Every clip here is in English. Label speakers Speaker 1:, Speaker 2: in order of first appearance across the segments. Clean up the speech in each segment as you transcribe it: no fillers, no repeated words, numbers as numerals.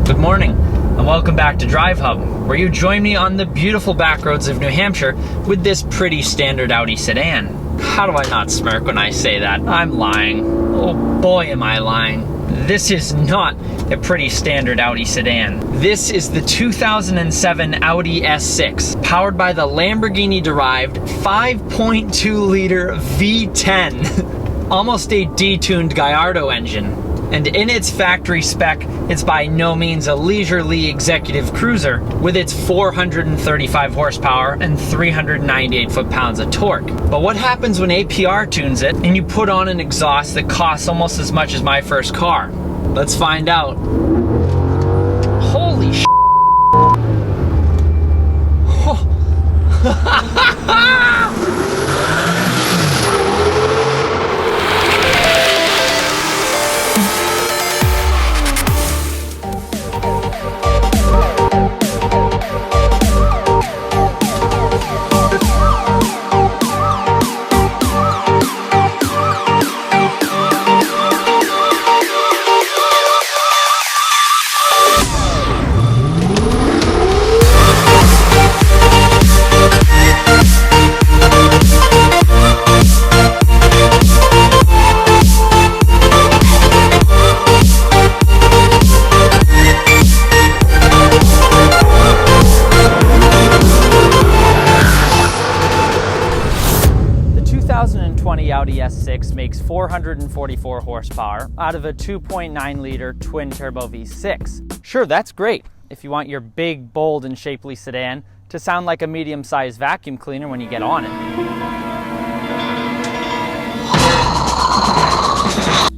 Speaker 1: Good morning, and welcome back to DriveHub, where you join me on the beautiful back roads of New Hampshire with this pretty standard Audi sedan. How do I not smirk when I say that? I'm lying. Oh boy, am I lying. This is not a pretty standard Audi sedan. This is the 2007 Audi S6, powered by the Lamborghini-derived 5.2-liter V10, almost a detuned Gallardo engine. And in its factory spec, it's by no means a leisurely executive cruiser with its 435 horsepower and 398 foot-pounds of torque. But what happens when APR tunes it and you put on an exhaust that costs almost as much as my first car? Let's find out. Holy sh**. The 2020 Audi S6 makes 444 horsepower out of a 2.9-liter twin-turbo V6. Sure, that's great if you want your big, bold, and shapely sedan to sound like a medium-sized vacuum cleaner when you get on it.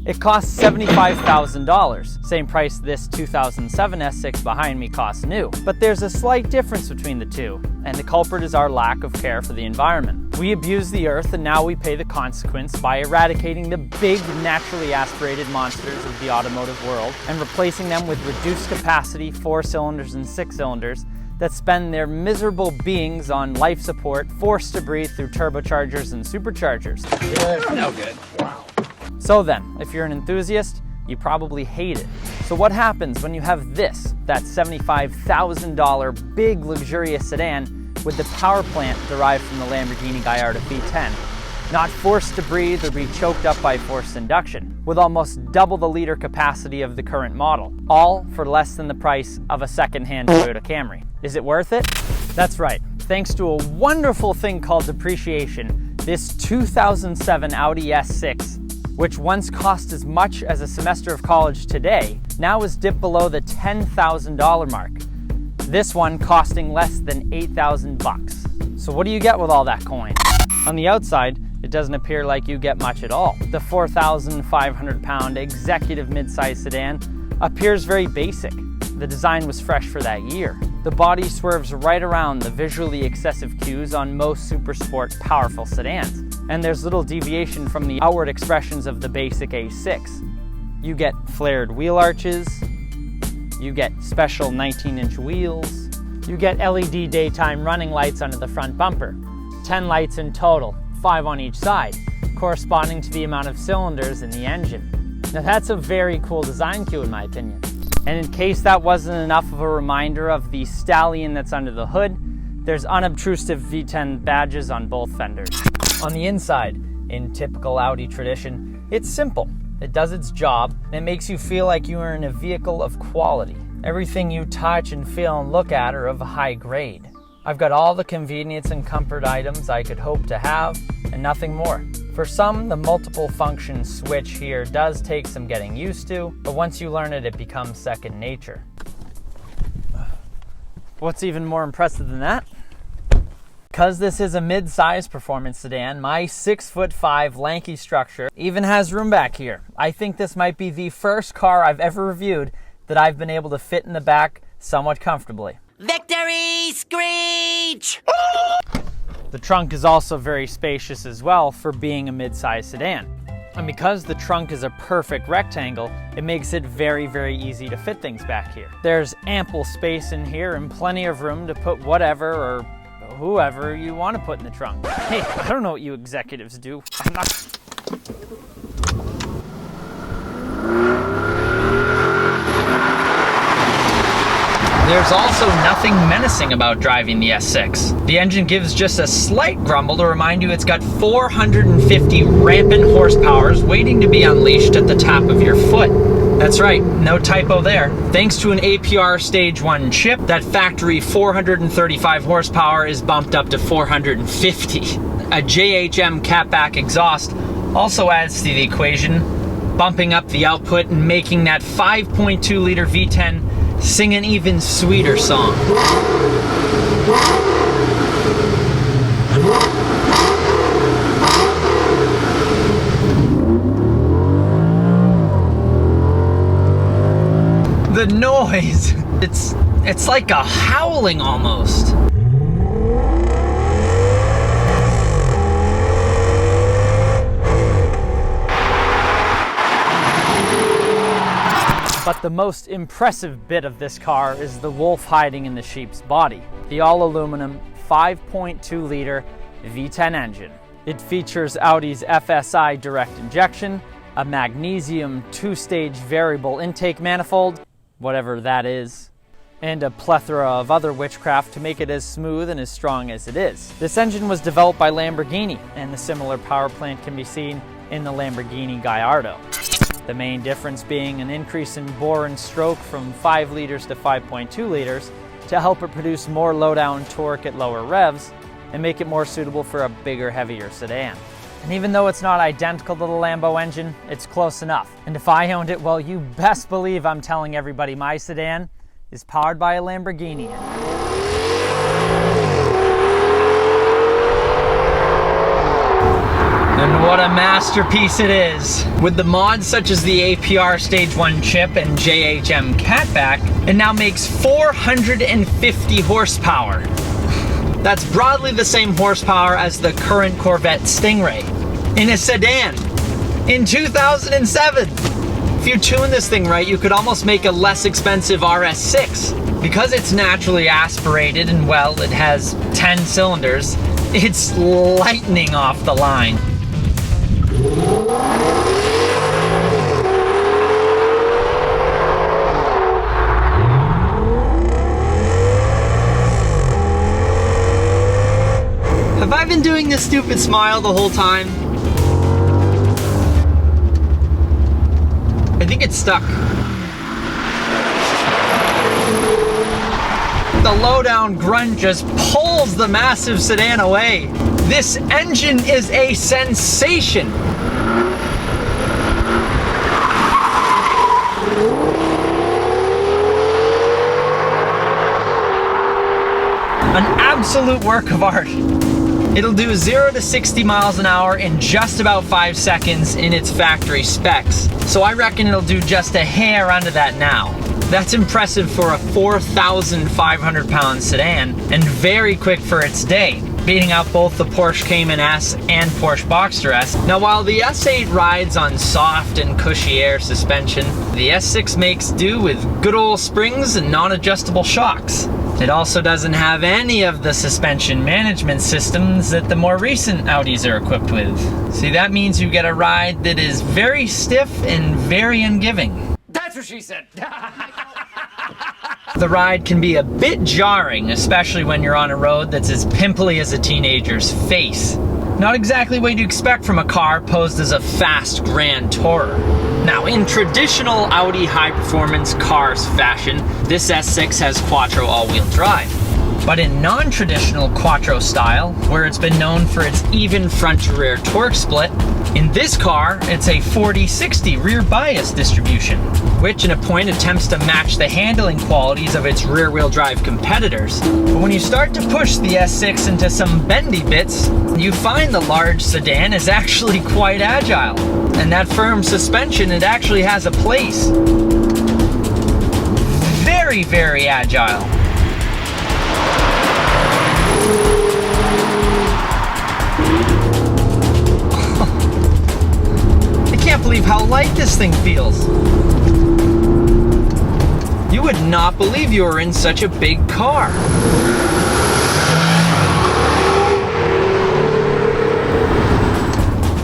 Speaker 1: It costs $75,000, same price this 2007 S6 behind me costs new. But there's a slight difference between the two, and the culprit is our lack of care for the environment. We abuse the earth, and now we pay the consequence by eradicating the big, naturally aspirated monsters of the automotive world and replacing them with reduced capacity 4-cylinders and 6-cylinders that spend their miserable beings on life support, forced to breathe through turbochargers and superchargers.
Speaker 2: No good. Wow.
Speaker 1: So then, if you're an enthusiast, you probably hate it. So what happens when you have this, that $75,000 big luxurious sedan with the power plant derived from the Lamborghini Gallardo V10, not forced to breathe or be choked up by forced induction, with almost double the liter capacity of the current model, all for less than the price of a second-hand Toyota Camry? Is it worth it? That's right. Thanks to a wonderful thing called depreciation, this 2007 Audi S6, which once cost as much as a semester of college today, now is dipped below the $10,000 mark. This one costing less than $8,000. So what do you get with all that coin? On the outside, it doesn't appear like you get much at all. The 4,500-pound executive midsize sedan appears very basic. The design was fresh for that year. The body swerves right around the visually excessive cues on most super sport powerful sedans. And there's little deviation from the outward expressions of the basic A6. You get flared wheel arches, you get special 19-inch wheels, you get LED daytime running lights under the front bumper, 10 lights in total, 5 on each side, corresponding to the amount of cylinders in the engine. Now that's a very cool design cue in my opinion. And in case that wasn't enough of a reminder of the stallion that's under the hood, there's unobtrusive V10 badges on both fenders. On the inside, in typical Audi tradition, it's simple. It does its job, and it makes you feel like you are in a vehicle of quality. Everything you touch and feel and look at are of a high grade. I've got all the convenience and comfort items I could hope to have, and nothing more. For some, the multiple function switch here does take some getting used to, but once you learn it, it becomes second nature. What's even more impressive than that? Because this is a mid-size performance sedan, my 6'5" lanky structure even has room back here. I think this might be the first car I've ever reviewed that I've been able to fit in the back somewhat comfortably.
Speaker 3: Victory screech!
Speaker 1: The trunk is also very spacious as well for being a mid-size sedan. And because the trunk is a perfect rectangle, it makes it very, very easy to fit things back here. There's ample space in here and plenty of room to put whatever or whoever you want to put in the trunk. Hey, I don't know what you executives do. I'm not... There's also nothing menacing about driving the S6. The engine gives just a slight grumble to remind you it's got 450 rampant horsepowers waiting to be unleashed at the tap of your foot. That's right, no typo there. Thanks to an APR Stage 1 chip, that factory 435 horsepower is bumped up to 450. A JHM catback exhaust also adds to the equation, bumping up the output and making that 5.2 liter V10 sing an even sweeter song. The noise, it's like a howling almost. But the most impressive bit of this car is the wolf hiding in the sheep's body. The all-aluminum 5.2 liter V10 engine. It features Audi's FSI direct injection, a magnesium 2-stage variable intake manifold, whatever that is, and a plethora of other witchcraft to make it as smooth and as strong as it is. This engine was developed by Lamborghini, and the similar power plant can be seen in the Lamborghini Gallardo. The main difference being an increase in bore and stroke from 5 liters to 5.2 liters to help it produce more low-down torque at lower revs and make it more suitable for a bigger, heavier sedan. And even though it's not identical to the Lambo engine, it's close enough. And if I owned it, well, you best believe I'm telling everybody my sedan is powered by a Lamborghini engine. And what a masterpiece it is. With the mods such as the APR Stage 1 chip and JHM catback, it now makes 450 horsepower. That's broadly the same horsepower as the current Corvette Stingray in a sedan in 2007. If you tune this thing right, you could almost make a less expensive RS6. Because it's naturally aspirated and, well, it has 10 cylinders, it's lightning off the line. Have I been doing this stupid smile the whole time? I think it's stuck. The low-down grunt just pulls the massive sedan away. This engine is a sensation. An absolute work of art. It'll do 0 to 60 miles an hour in just about 5 seconds in its factory specs. So I reckon it'll do just a hair under that now. That's impressive for a 4,500 pound sedan and very quick for its day, beating out both the Porsche Cayman S and Porsche Boxster S. Now while the S8 rides on soft and cushy air suspension, the S6 makes do with good old springs and non-adjustable shocks. It also doesn't have any of the suspension management systems that the more recent Audis are equipped with. See, that means you get a ride that is very stiff and very ungiving.
Speaker 2: That's what she said.
Speaker 1: The ride can be a bit jarring, especially when you're on a road that's as pimply as a teenager's face. Not exactly what you'd expect from a car posed as a fast grand tourer. Now, in traditional Audi high-performance cars fashion, this S6 has Quattro all-wheel drive. But in non-traditional Quattro style, where it's been known for its even front-to-rear torque split, in this car, it's a 40-60 rear bias distribution, which in a point attempts to match the handling qualities of its rear-wheel drive competitors. But when you start to push the S6 into some bendy bits, you find the large sedan is actually quite agile. And that firm suspension, it actually has a place. Very, very agile. can't believe how light this thing feels. You would not believe you were in such a big car.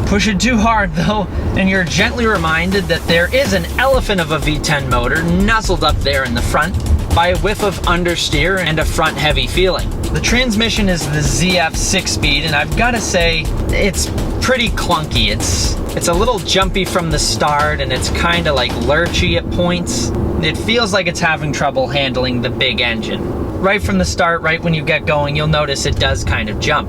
Speaker 1: Push it too hard though, and you're gently reminded that there is an elephant of a V10 motor nuzzled up there in the front by a whiff of understeer and a front heavy feeling. The transmission is the ZF 6-speed, and I've got to say, it's pretty clunky. It's a little jumpy from the start, and it's kind of like lurchy at points. It feels like it's having trouble handling the big engine. Right from the start, right when you get going, you'll notice it does kind of jump.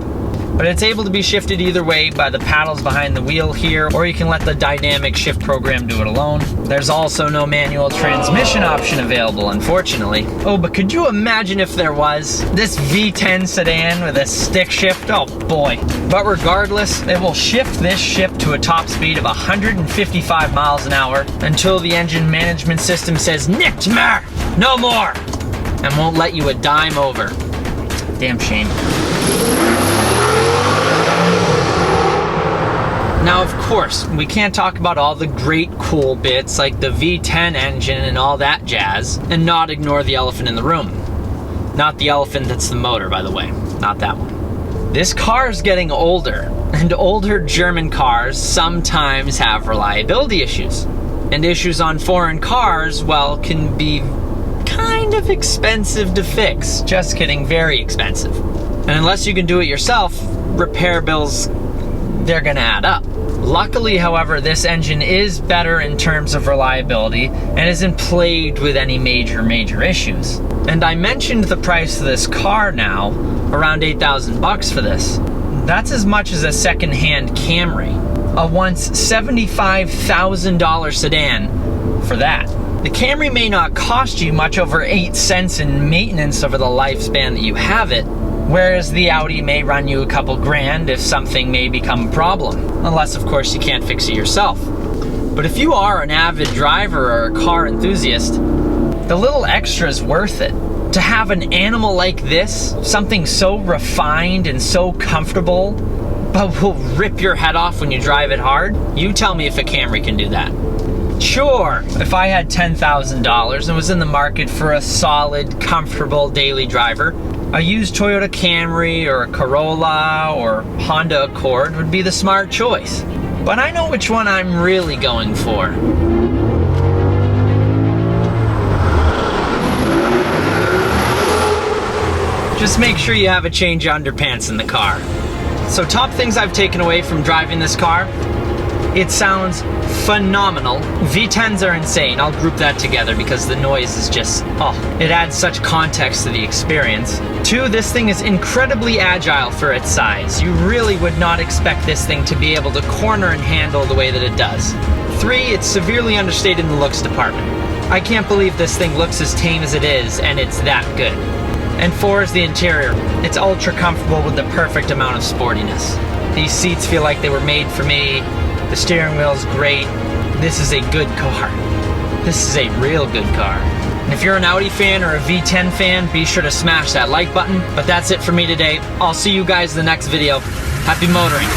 Speaker 1: But it's able to be shifted either way by the paddles behind the wheel here, or you can let the dynamic shift program do it alone. There's also no manual transmission option available, unfortunately. Oh, but could you imagine if there was? This V10 sedan with a stick shift? Oh boy. But regardless, it will shift this ship to a top speed of 155 miles an hour until the engine management system says, "Nicht mehr! No more!" and won't let you a dime over. Damn shame. Now, of course, we can't talk about all the great cool bits like the V10 engine and all that jazz and not ignore the elephant in the room. Not the elephant that's the motor, by the way. Not that one. This car's getting older, and older German cars sometimes have reliability issues. And issues on foreign cars, well, can be kind of expensive to fix. Just kidding, very expensive. And unless you can do it yourself, repair bills, they're gonna add up. Luckily, however, this engine is better in terms of reliability and isn't plagued with any major issues. And I mentioned the price of this car now, around 8,000 bucks for this. That's as much as a second-hand Camry, a once $75,000 sedan for that. The Camry may not cost you much over 8 cents in maintenance over the lifespan that you have it, whereas the Audi may run you a couple grand if something may become a problem. Unless, of course, you can't fix it yourself. But if you are an avid driver or a car enthusiast, the little extra is worth it. To have an animal like this, something so refined and so comfortable, but will rip your head off when you drive it hard, you tell me if a Camry can do that. Sure, if I had $10,000 and was in the market for a solid, comfortable daily driver, a used Toyota Camry or a Corolla or Honda Accord would be the smart choice. But I know which one I'm really going for. Just make sure you have a change of underpants in the car. So top things I've taken away from driving this car: it sounds phenomenal. V10s are insane. I'll group that together because the noise is just, it adds such context to the experience. 2, this thing is incredibly agile for its size. You really would not expect this thing to be able to corner and handle the way that it does. 3, it's severely understated in the looks department. I can't believe this thing looks as tame as it is, and it's that good. And 4 is the interior. It's ultra comfortable with the perfect amount of sportiness. These seats feel like they were made for me. The steering wheel is great. This is a good car. This is a real good car. And if you're an Audi fan or a V10 fan, be sure to smash that like button. But that's it for me today. I'll see you guys in the next video. Happy motoring.